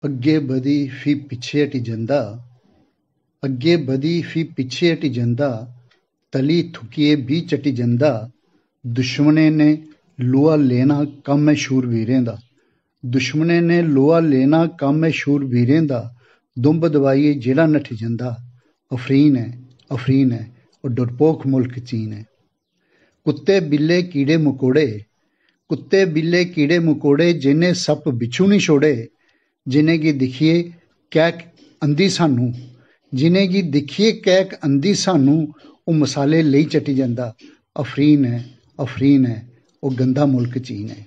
ਅੱਗੇ ਵਧੀ ਫੀ ਪਿੱਛੇ ਹਟੀ ਜਾਂਦਾ, ਅੱਗੇ ਵਧੀ ਫੀ ਪਿੱਛੇ ਹਟੀ ਜਾਂਦਾ, ਤਲੀ ਥੁੱਕੀਏ ਵੀ ਚਟੀ ਜਾਂਦਾ। ਦੁਸ਼ਮਣੇ ਨੇ ਲੋਹਾ ਲੈਣਾ ਕੰਮ ਹੈ ਸ਼ੂਰਵੀਰਾਂ ਦਾ, ਦੁਸ਼ਮਣੇ ਨੇ ਲੋਹਾ ਲੈਣਾ ਕੰਮ ਹੈ ਸ਼ੂਰਵੀਰਾਂ ਦਾ। ਦੁੰਬ ਦਵਾਈਏ ਜਿਹੜਾ ਨੱਠ ਜਾਂਦਾ, ਅਫਰੀਨ ਹੈ ਅਫਰੀਨ ਹੈ ਉਹ ਡਰਪੋਕ ਮੁਲਕ ਚੀਨ ਹੈ। ਕੁੱਤੇ ਬਿੱਲੇ ਕੀੜੇ ਮਕੌੜੇ, ਕੁੱਤੇ ਬਿੱਲੇ ਕੀੜੇ ਮਕੌੜੇ, ਜਿੰਨੇ ਸੱਪ ਬਿੱਛੂ ਨਹੀਂ ਛੋੜੇ। ਜਿਨੇ ਕੀ ਦਿਖੀਏ ਕਹਿਕ ਅੰਧੀ ਸਾਨੂੰ, ਜਿਨੇ ਕੀ ਦਿਖੀਏ ਕਹਿਕ ਅੰਧੀ ਸਾਨੂੰ, ਉਹ ਮਸਾਲੇ ਲਈ ਚੱਟੀ ਜਾਂਦਾ। ਅਫਰੀਨ ਹੈ ਉਹ ਗੰਦਾ ਮੁਲਕ ਚੀਨ ਹੈ।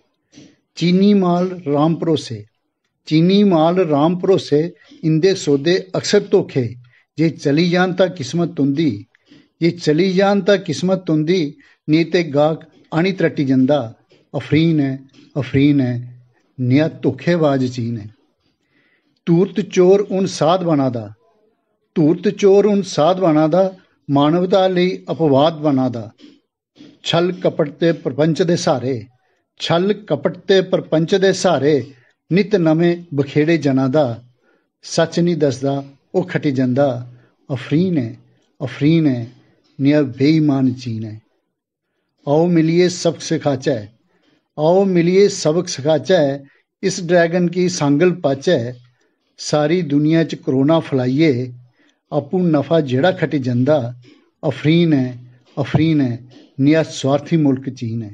ਚੀਨੀ ਮਾਲ ਰਾਮ ਭਰੋਸੇ, ਚੀਨੀ ਮਾਲ ਰਾਮ ਭਰੋਸੇ, ਇੰਦੇ ਸੌਦੇ ਅਕਸਰ ਧੋਖੇ। ਜੇ ਚਲੀ ਜਾਣ ਤਾਂ ਕਿਸਮਤ ਤੁੰਦੀ, ਜੇ ਚਲੀ ਜਾਣ ਤਾਂ ਕਿਸਮਤ ਤੁੰਦੀ, ਨਹੀਂ ਤੇ ਗਾਹਕ ਆਣੀ ਤਰੱਟੀ ਜਾਂਦਾ। ਅਫਰੀਨ ਹੈ ਨਿਆ ਧੋਖੇਬਾਜ਼ ਚੀਨ ਹੈ। ਧੂਰਤ ਚੋਰ ਉਨ ਸਾਧਵਾਨਾਂ ਦਾ, ਧੂਰਤ ਚੋਰ ਉਨ ਸਾਧਵਾਨਾਂ ਦਾ, ਮਾਨਵਤਾ ਲਈ ਅਪਵਾਦ ਬਣਾ ਦਾ। ਛਲ ਕਪਟ ਤੇ ਪ੍ਰਪੰਚ ਦੇ ਸਹਾਰੇ, ਛਲ ਕਪਟ ਤੇ ਪ੍ਰਪੰਚ ਦੇ ਸਹਾਰੇ, ਨਿਤ ਨਵੇਂ ਬਖੇੜੇ ਜਨਾਂ ਦਾ। ਸੱਚ ਨਹੀਂ ਦੱਸਦਾ ਉਹ ਖਟੀ ਜਾਂਦਾ। ਅਫਰੀਨ ਹੈ ਨਿਆ ਬੇਈਮਾਨ ਚੀਨ ਹੈ। आओ मिलिए सबक सिखाचा है, आओ मिलिए सबक सिखाचा है, इस ड्रैगन की सांगल पाचा है। सारी दुनिया च करोना फैलाइए, आपू नफा जेड़ा खटी जंदा। अफरीन है निया स्वार्थी मुल्क चीन है।